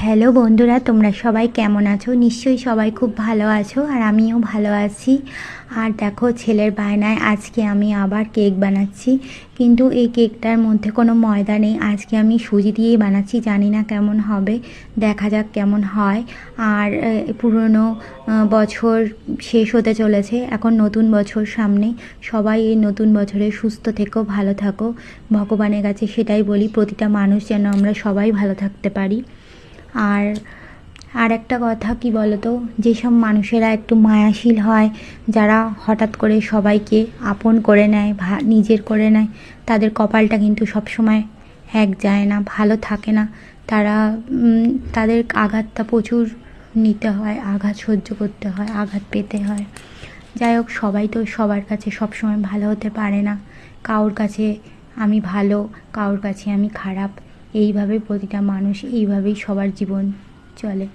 Hello বন্ধুরা, তোমরা সবাই কেমন আছো? নিশ্চয়ই সবাই খুব ভালো আছো, আর আমিও ভালো আছি। আর দেখো, ছেলের বায়নায় আজকে আমি আবার কেক বানাচ্ছি, কিন্তু এই কেকটার মধ্যে কোনো ময়দা নেই। আজকে আমি সুজি দিয়েই বানাচ্ছি, জানি না কেমন হবে, দেখা যাক কেমন হয়। আর পুরনো বছর শেষ হতে চলেছে, এখন নতুন বছর সামনে। সবাই এই নতুন বছরে সুস্থ থেকো, ভালো থাকো, ভগবানের কাছে সেটাই বলি, প্রতিটা মানুষ যেন আমরা সবাই ভালো থাকতে পারি। আর একটা কথা কি বলো তো, যেসব মানুষেরা একটু মায়াশীল হয়, যারা হঠাৎ করে সবাইকে আপন করে নেয়, নিজের করে নেয়, তাদের কপালটা কিন্তু সবসময় এক যায় না, ভালো থাকে না। তারা তাদের আঘাতটা প্রচুর নিতে হয়, আঘাত সহ্য করতে হয়, আঘাত পেতে হয়। যাই হোক, সবাই তো সবার কাছে সবসময় ভালো হতে পারে না। কারোর কাছে আমি ভালো, কারোর কাছে আমি খারাপ। এইভাবে প্রতিটা মানুষ, এইভাবেই সবার জীবন চলে।